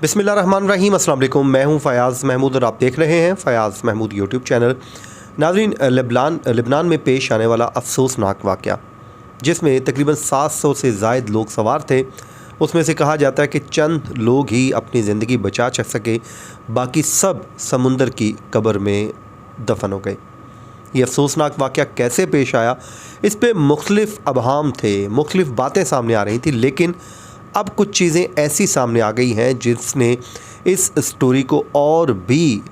बिस्मिल्लाहिर्रहमानिर्रहीम, अस्सलाम वालेकुम। मैं हूं फ़याज़ महमूद और आप देख रहे हैं फ़याज़ महमूद यूट्यूब चैनल। नाज़रीन, लेबनान में पेश आने वाला अफसोसनाक वाक़या, जिसमें तकरीबन 700 से ज़ायद लोग सवार थे, उसमें से कहा जाता है कि चंद लोग ही अपनी ज़िंदगी बचा सके, बाकी सब समुंदर की कब्र में दफन हो गए। ये अफसोसनाक वाक़या कैसे पेश आया, इस पे मुख्तलिफ़ अबहाम थे, मुख्तलिफ़ बातें सामने आ रही थी, लेकिन अब कुछ चीज़ें ऐसी सामने आ गई हैं जिसने इस स्टोरी को और भी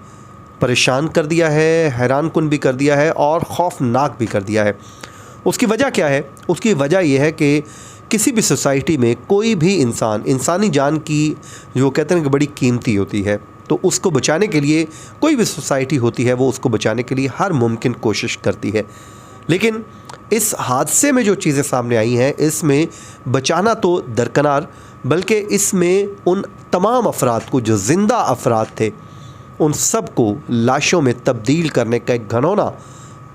परेशान कर दिया है, हैरानकुन भी कर दिया है और खौफनाक भी कर दिया है। उसकी वजह क्या है? उसकी वजह यह है कि किसी भी सोसाइटी में कोई भी इंसान, इंसानी जान की जो कहते हैं कि बड़ी कीमती होती है, तो उसको बचाने के लिए कोई भी सोसाइटी होती है वो उसको बचाने के लिए हर मुमकिन कोशिश करती है। लेकिन इस हादसे में जो चीज़ें सामने आई हैं, इसमें बचाना तो दरकिनार, बल्कि इसमें उन तमाम अफराद को जो ज़िंदा अफराद थे, उन सब को लाशों में तब्दील करने का एक घनौना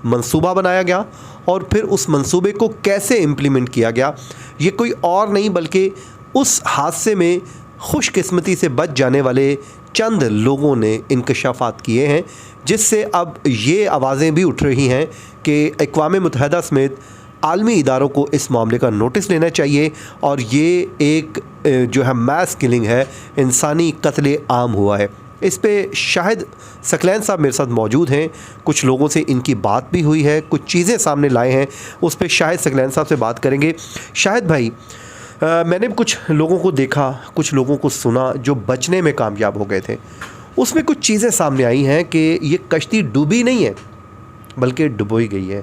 मंसूबा बनाया गया। और फिर उस मंसूबे को कैसे इम्प्लीमेंट किया गया, ये कोई और नहीं बल्कि उस हादसे में खुशकिस्मती से बच जाने वाले चंद लोगों ने इंकशाफात किए हैं, जिससे अब ये आवाज़ें भी उठ रही हैं कि अक़वाम मुत्तहिदा समेत आलमी इदारों को इस मामले का नोटिस लेना चाहिए और ये एक जो है मैस किलिंग है, इंसानी कत्ल आम हुआ है। इस पे शाहिद सकलैन साहब मेरे साथ मौजूद हैं, कुछ लोगों से इनकी बात भी हुई है, कुछ चीज़ें सामने लाए हैं, उस पे शाहिद सकलैन साहब से बात करेंगे। शाहिद भाई, मैंने कुछ लोगों को देखा, कुछ लोगों को सुना जो बचने में कामयाब हो गए थे। उसमें कुछ चीज़ें सामने आई हैं कि ये कश्ती डूबी नहीं है बल्कि डुबोई गई है।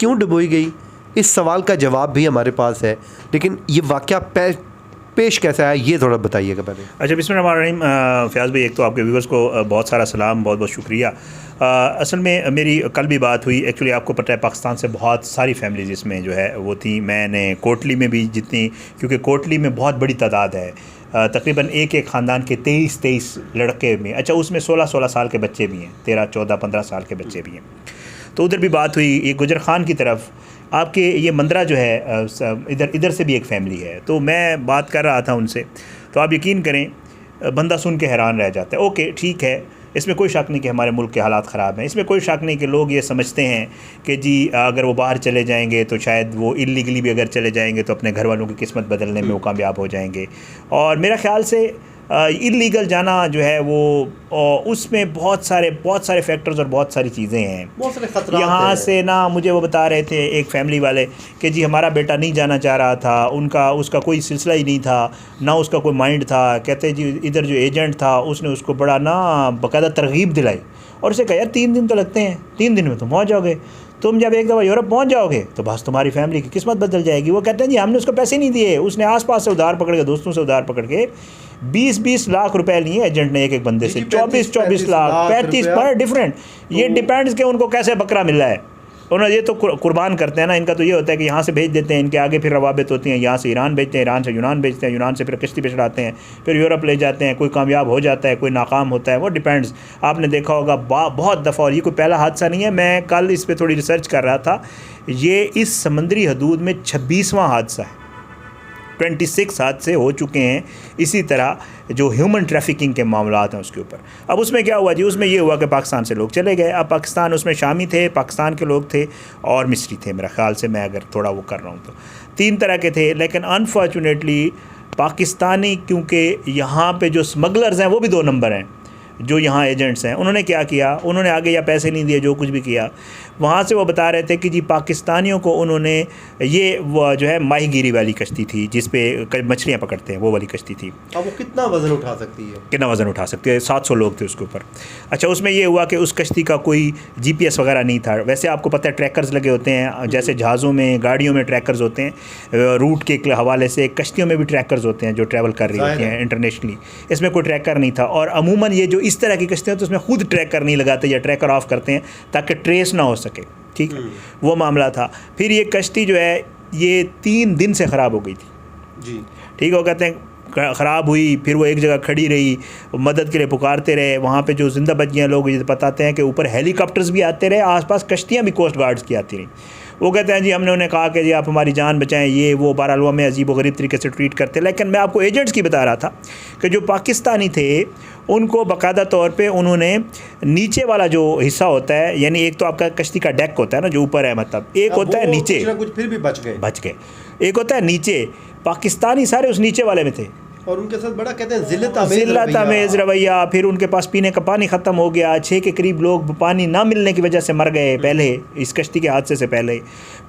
क्यों डुबोई गई, इस सवाल का जवाब भी हमारे पास है, लेकिन ये वाक़या पेश कैसे आया ये थोड़ा बताइएगा पहले। अच्छा, बिस्मिल्लाहिर्रहमानिर्रहीम। फ़याज़ भाई, एक तो आपके व्यूवर्स को बहुत सारा सलाम, बहुत बहुत शुक्रिया। असल में मेरी कल भी बात हुई। एक्चुअली आपको पता है पाकिस्तान से बहुत सारी फैमिलीज़ इसमें जो है वो थी। मैंने कोटली में भी जितनी, क्योंकि कोटली में बहुत बड़ी तादाद है, तकरीबन एक ख़ानदान के 23 लड़के में, अच्छा उसमें 16 साल के बच्चे भी हैं, 13, 14, 15 साल के बच्चे भी हैं। तो उधर भी बात हुई। ये गुजर खान की तरफ आपके ये मंदरा जो है, इधर से भी एक फ़ैमिली है। तो मैं बात कर रहा था उनसे, तो आप यकीन करें बंदा सुन के हैरान रह जाता है। ओके, ठीक है, इसमें कोई शक नहीं कि हमारे मुल्क के हालात ख़राब हैं, इसमें कोई शक नहीं कि लोग ये समझते हैं कि जी अगर वो बाहर चले जाएंगे तो शायद वो इल्लीगली भी अगर चले जाएंगे तो अपने घर वालों की किस्मत बदलने में वो कामयाब हो जाएंगे। और मेरा ख़्याल से इल्लीगल जाना जो है वो उसमें बहुत सारे फैक्टर्स और बहुत सारी चीज़ें हैं, बहुत सारे खतरात यहाँ से ना। मुझे वो बता रहे थे एक फैमिली वाले कि जी हमारा बेटा नहीं जाना चाह रहा था, उसका कोई सिलसिला ही नहीं था, ना उसका कोई माइंड था। कहते जी इधर जो एजेंट था उसने उसको बड़ा ना बाकायदा तरगीब दिलाई और उसे कहा यार 3 दिन तो लगते हैं, 3 दिन में तुम पहुँच जाओगे, तुम जब एक दफ़ा यूरोप पहुंच जाओगे तो बस तुम्हारी फैमिली की किस्मत बदल जाएगी। वो कहते हैं जी हमने उसको पैसे नहीं दिए, उसने आसपास से उधार पकड़ के, दोस्तों से उधार पकड़ के 20 लाख रुपए लिए एजेंट ने एक बंदे से, 24 लाख 35 पर डिफरेंट। ये डिपेंड्स कि उनको कैसे बकरा मिला है। उन्होंने ये तो कुर्बान करते हैं ना, इनका तो ये होता है कि यहाँ से भेज देते हैं, इनके आगे फिर रवाबित होती हैं, यहाँ से ईरान भेजते हैं, ईरान से यूनान भेजते हैं, यूनान से फिर कश्ती पे चढ़ाते हैं, फिर यूरोप ले जाते हैं। कोई कामयाब हो जाता है, कोई नाकाम होता है, वो डिपेंड्स। आपने देखा होगा बहुत दफ़ा, और ये कोई पहला हादसा नहीं है। मैं कल इस पर थोड़ी रिसर्च कर रहा था, ये इस समंदरी हदूद में 26वां हादसा है। 26 हादसे हो चुके हैं इसी तरह जो ह्यूमन ट्रैफिकिंग के मामलात हैं उसके ऊपर। अब उसमें क्या हुआ जी, उसमें ये हुआ कि पाकिस्तान से लोग चले गए। अब पाकिस्तान, उसमें शामी थे, पाकिस्तान के लोग थे और मिस्री थे, मेरा ख्याल से, मैं अगर थोड़ा वो कर रहा हूँ तो 3 तरह के थे। लेकिन अनफॉर्चुनेटली पाकिस्तानी, क्योंकि यहाँ पे जो स्मगलर्स हैं वो भी 2 नंबर हैं, जो यहाँ एजेंट्स हैं। उन्होंने क्या किया, उन्होंने आगे या पैसे नहीं दिए, जो कुछ भी किया। वहाँ से वो बता रहे थे कि जी पाकिस्तानियों को उन्होंने, ये वो जो है माहीगीरी वाली कश्ती थी जिस पे मछलियाँ पकड़ते हैं, वो वाली कश्ती थी। अब वो कितना वज़न उठा सकती है? कितना वज़न उठा सकती है? 700 लोग थे उसके ऊपर। अच्छा, उसमें ये हुआ कि उस कश्ती का कोई GPS वगैरह नहीं था। वैसे आपको पता है ट्रैकर्स लगे होते हैं, जैसे जहाज़ों में, गाड़ियों में ट्रैकर्स होते हैं रूट के हवाले से, कश्तियों में भी ट्रैकर्स होते हैं जो ट्रैवल कर रही होती हैं इंटरनेशनली। इसमें कोई ट्रैकर नहीं था। और अमूमन ये जो इस तरह की कश्तियाँ तो उसमें खुद ट्रैकर नहीं लगाते या ट्रैकर ऑफ करते हैं ताकि ट्रेस ना हो सके, ठीक है, वो मामला था। फिर ये कश्ती जो है ये 3 दिन से ख़राब हो गई थी जी, ठीक है। वो कहते हैं ख़राब हुई, फिर वो एक जगह खड़ी रही, मदद के लिए पुकारते रहे। वहाँ पे जो जिंदा बच गए लोग ये बताते हैं कि ऊपर हेलीकॉप्टर्स भी आते रहे, आसपास कश्तियाँ भी कोस्ट गार्ड्स की आती रहीं। वो कहते हैं जी हमने उन्हें कहा कि जी आप हमारी जान बचाएं, ये वो, बहरहाल वो हमें अजीब व गरीब तरीके से ट्रीट करते। लेकिन मैं आपको एजेंट्स की बता रहा था कि जो पाकिस्तानी थे उनको बाकायदा तौर पे उन्होंने नीचे वाला जो हिस्सा होता है, यानी एक तो आपका कश्ती का डेक होता है ना जो ऊपर है, मतलब एक होता है नीचे, कुछ ना कुछ फिर भी बच गए, एक होता है नीचे, पाकिस्तानी सारे उस नीचे वाले में थे और उनके साथ बड़ा कहते हैं जिल्लत आमेज़ रवैया। फिर उनके पास पीने का पानी ख़त्म हो गया, 6 के करीब लोग पानी ना मिलने की वजह से मर गए पहले, इस कश्ती के हादसे से पहले।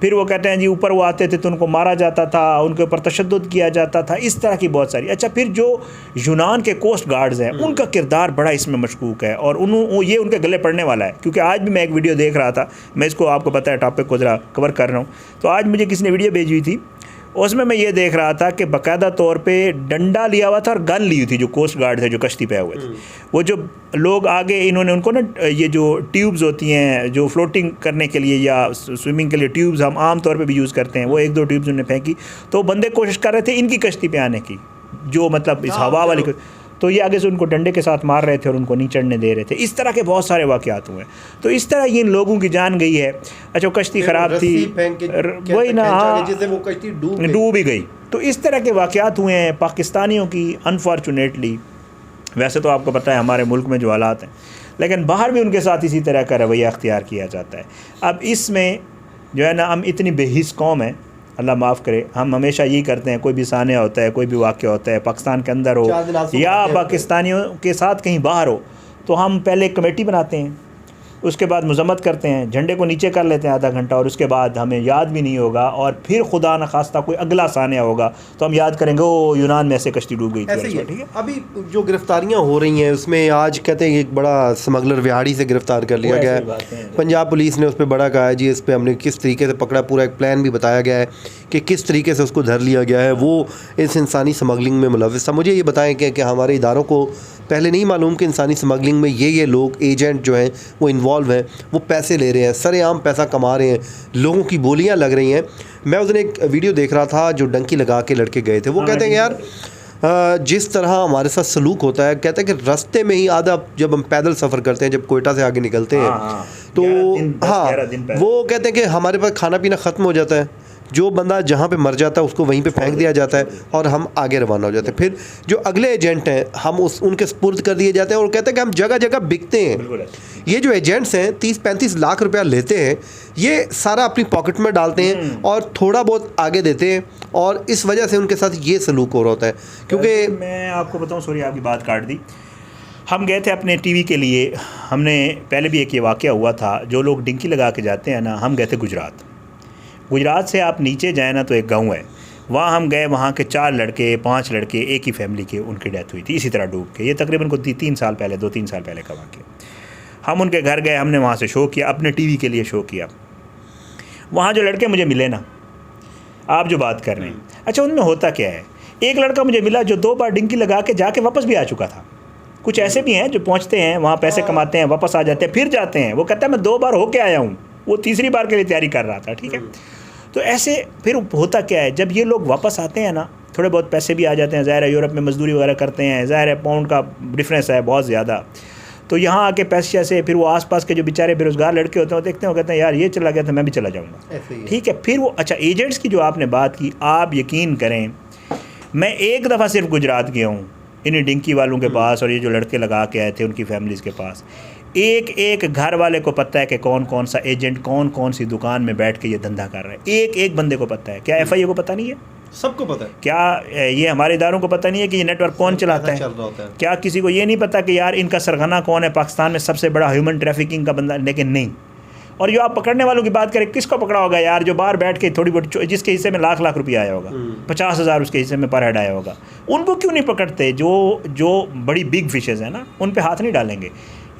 फिर वो कहते हैं जी ऊपर वो आते थे तो उनको मारा जाता था, उनके ऊपर तशद्दुद किया जाता था, इस तरह की बहुत सारी। अच्छा, फिर जो यूनान के कोस्ट गार्ड्स हैं उनका किरदार बड़ा इसमें मशकूक है, और ये उनके गले पड़ने वाला है, क्योंकि आज भी मैं एक वीडियो देख रहा था, मैं इसको आपको पता है टॉपिक को ज़रा कवर कर रहा हूँ, तो आज मुझे किसी ने वीडियो भेजी हुई थी, उसमें मैं ये देख रहा था कि बाकायदा तौर पे डंडा लिया हुआ था और गन ली हुई थी जो कोस्ट गार्ड थे जो कश्ती पे हुए थे। वो जो लोग आगे इन्होंने उनको ना ये जो ट्यूब्स होती हैं जो फ्लोटिंग करने के लिए या स्विमिंग के लिए ट्यूब्स हम आम तौर पे भी यूज़ करते हैं, वो 1-2 ट्यूब्स उन्होंने फेंकी, तो बंदे कोशिश कर रहे थे इनकी कश्ती पे आने की, जो मतलब इस हवा वाली, तो ये आगे से उनको डंडे के साथ मार रहे थे और उनको नहीं चढ़ने दे रहे थे। इस तरह के बहुत सारे वाक़यात हुए, तो इस तरह इन लोगों की जान गई है। अच्छा, कश्ती ख़राब थी, वही ना, हाँ, वो कश्ती डूब ही गई। तो इस तरह के वाक़यात हुए हैं पाकिस्तानियों की, अनफॉर्चुनेटली। वैसे तो आपको पता है हमारे मुल्क में जो हालात हैं, लेकिन बाहर भी उनके साथ इसी तरह का रवैया अख्तियार किया जाता है। अब इसमें जो है ना, हम इतनी बेहिस कौम है, अल्लाह माफ़ करे, हम हमेशा यही करते हैं, कोई भी सानिया होता है, कोई भी वाक़या होता है, पाकिस्तान के अंदर हो या पाकिस्तानियों के साथ कहीं बाहर हो, तो हम पहले एक कमेटी बनाते हैं, उसके बाद मजम्मत करते हैं, झंडे को नीचे कर लेते हैं आधा घंटा, और उसके बाद हमें याद भी नहीं होगा, और फिर खुदा न खास्ता कोई अगला सानिया होगा तो हम याद करेंगे ओ यूनान में ऐसे कश्ती डूब गई थी। ठीक है, अभी जो गिरफ्तारियां हो रही हैं उसमें आज कहते हैं एक बड़ा स्मगलर विहाड़ी से गिरफ्तार कर लिया गया है। पंजाब पुलिस ने उस पर बड़ा कहा है जी, इस पर हमने किस तरीके से पकड़ा, पूरा एक प्लान भी बताया गया है कि किस तरीके से उसको धर लिया गया है, वो इस इंसानी स्मगलिंग में मुलव्विस था। मुझे ये बताएं कि हमारे इदारों को पहले नहीं मालूम कि इंसानी स्मगलिंग में ये लोग एजेंट जो हैं वो इन्वॉल्व हैं, वो पैसे ले रहे हैं, सरेआम पैसा कमा रहे हैं, लोगों की बोलियां लग रही हैं। मैं उस दिन एक वीडियो देख रहा था जो डंकी लगा के लड़के गए थे, वो कहते हैं यार जिस तरह हमारे साथ सलूक होता है, कहते हैं कि रास्ते में ही आधा जब हम पैदल सफ़र करते हैं, जब कोयटा से आगे निकलते हैं तो वो कहते हैं कि हमारे पास खाना पीना ख़त्म हो जाता है, जो बंदा जहाँ पे मर जाता है उसको वहीं पे फेंक दिया जाता है और हम आगे रवाना हो जाते हैं। फिर जो अगले एजेंट हैं हम उनके स्पुर्द कर दिए जाते हैं और कहते हैं कि हम जगह जगह बिकते हैं। ये जो एजेंट्स हैं 30-35 लाख रुपया लेते हैं, ये सारा अपनी पॉकेट में डालते हैं और थोड़ा बहुत आगे देते हैं, और इस वजह से उनके साथ ये सलूक हो रहा होता है। क्योंकि मैं आपको बताऊँ, सॉरी आपकी बात काट दी, हम गए थे अपने टीवी के लिए, हमने पहले भी एक ये वाक़या हुआ था, जो लोग डिंकी लगा के जाते हैं ना, हम गए थे गुजरात से आप नीचे जाए ना तो एक गांव है, वहाँ हम गए, वहाँ के 4 लड़के 5 लड़के एक ही फैमिली के, उनकी डेथ हुई थी इसी तरह डूब के। ये तकरीबन को 2-3 साल पहले का वाक़या। हम उनके घर गए, हमने वहाँ से शो किया, अपने टीवी के लिए शो किया। वहाँ जो लड़के मुझे मिले ना, आप जो बात कर रहे हैं, अच्छा उनमें होता क्या है, एक लड़का मुझे मिला जो 2 बार डिंकी लगा के जाके वापस भी आ चुका था। कुछ ऐसे भी हैं जो पहुँचते हैं वहाँ, पैसे कमाते हैं, वापस आ जाते हैं, फिर जाते हैं। वो कहता है मैं 2 बार होके आया हूँ, वो तीसरी बार के लिए तैयारी कर रहा था। ठीक है, तो ऐसे फिर होता क्या है, जब ये लोग वापस आते हैं ना, थोड़े बहुत पैसे भी आ जाते हैं, ज़ाहिर है यूरोप में मजदूरी वगैरह करते हैं, ज़ाहिर है पाउंड का डिफरेंस है बहुत ज़्यादा, तो यहाँ आके पैसे से फिर वो आसपास के जो बेचारे बेरोज़गार लड़के होते हैं वो देखते हैं, वो कहते हैं यार ये चला गया था मैं भी चला जाऊँगा। ठीक है, फिर वो, अच्छा एजेंट्स की जो आपने बात की, आप यकीन करें मैं एक दफ़ा सिर्फ गुजरात गया हूँ इन्हीं डिंकी वालों के पास, और ये जो लड़के लगा के आए थे उनकी फैमिलीज़ के पास, एक घर वाले को पता है कि कौन कौन सा एजेंट कौन सी दुकान में बैठ के ये धंधा कर रहा है, एक बंदे को पता है। क्या FIA को पता नहीं है? सबको पता है। क्या ये हमारे इदारों को पता नहीं है कि ये नेटवर्क कौन चलाता है? क्या किसी को ये नहीं पता कि यार इनका सरगना कौन है, पाकिस्तान में सबसे बड़ा ह्यूमन ट्रैफिकिंग का बंदा? लेकिन नहीं। और जो आप पकड़ने वालों की बात करें, किसको पकड़ा होगा यार, जो बाहर बैठ के थोड़ी बहुत, जिसके हिस्से में लाख रुपया आया होगा, 50,000 उसके हिस्से में पर हेड आया होगा, उनको क्यों नहीं पकड़ते? जो बड़ी बिग फिशेज़ हैं ना, उन पे हाथ नहीं डालेंगे।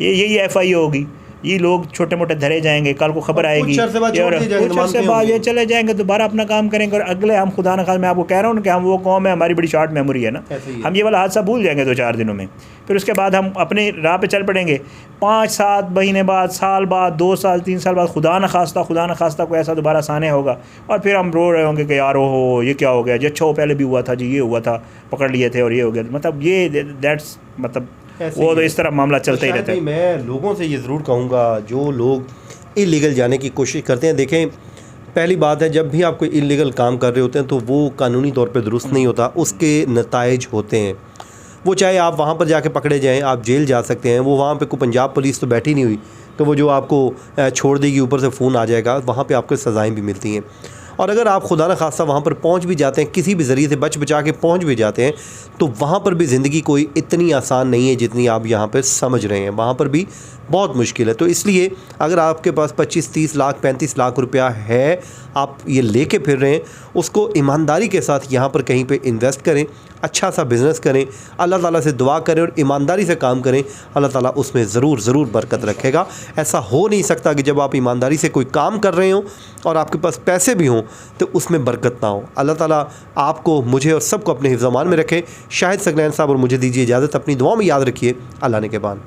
यही FIA होगी, ये लोग छोटे मोटे धरे जाएंगे, कल को खबर आएगी, कुछ से बाद ये चले जाएंगे, दोबारा अपना काम करेंगे, और अगले हम खुदा न खास, मैं आपको कह रहा हूँ कि हम वो कौम है, हमारी बड़ी शॉर्ट मेमोरी है ना, हम ये वाला हादसा भूल जाएंगे 2-4 दिनों में, फिर उसके बाद हम अपनी राह पे चल पड़ेंगे। 5-7 महीने बाद, साल बाद, 2 साल 3 साल बाद खुदा न खास्ता कोई ऐसा दोबारा साने होगा, और फिर हम रो रहे होंगे कि यार ओहो ये क्या हो गया जी, अच्छा वो पहले भी हुआ था जी, ये हुआ था, पकड़ लिए थे और ये हो गया। मतलब ये दैट्स मतलब वो तो इस तरह मामला चलता ही रहता है। मैं लोगों से ये ज़रूर कहूँगा जो लोग इलीगल जाने की कोशिश करते हैं, देखें पहली बात है, जब भी आप कोई इलीगल काम कर रहे होते हैं तो वो कानूनी तौर पे दुरुस्त नहीं होता, उसके नताइज होते हैं। वो चाहे आप वहाँ पर जाके पकड़े जाएं, आप जेल जा सकते हैं। वो वहाँ पे कोई पंजाब पुलिस तो बैठी नहीं हुई तो वो जो आपको छोड़ देगी, ऊपर से फ़ोन आ जाएगा, वहाँ पे आपको सज़ाएँ भी मिलती हैं। और अगर आप खुदा न खास्ता वहाँ पर पहुँच भी जाते हैं, किसी भी ज़रिए से बच बचा के पहुँच भी जाते हैं, तो वहाँ पर भी ज़िंदगी कोई इतनी आसान नहीं है जितनी आप यहाँ पर समझ रहे हैं। वहाँ पर भी बहुत मुश्किल है। तो इसलिए अगर आपके पास 25-30 लाख 35 लाख रुपया है, आप ये लेके फिर रहे हैं, उसको ईमानदारी के साथ यहाँ पर कहीं पे इन्वेस्ट करें, अच्छा सा बिज़नेस करें, अल्लाह ताला से दुआ करें और ईमानदारी से काम करें। अल्लाह ताला उसमें ज़रूर बरकत रखेगा। ऐसा हो नहीं सकता कि जब आप ईमानदारी से कोई काम कर रहे हों और आपके पास पैसे भी हों तो उसमें बरकत ना हो। अल्लाह ताला आपको, मुझे और सबको अपने हिफ्ज़-ए-मान में रखे। शाहिद सकलैन साहब और मुझे दीजिए इजाज़त। अपनी दुआओं में याद रखिए। अल्लाह ने के बान।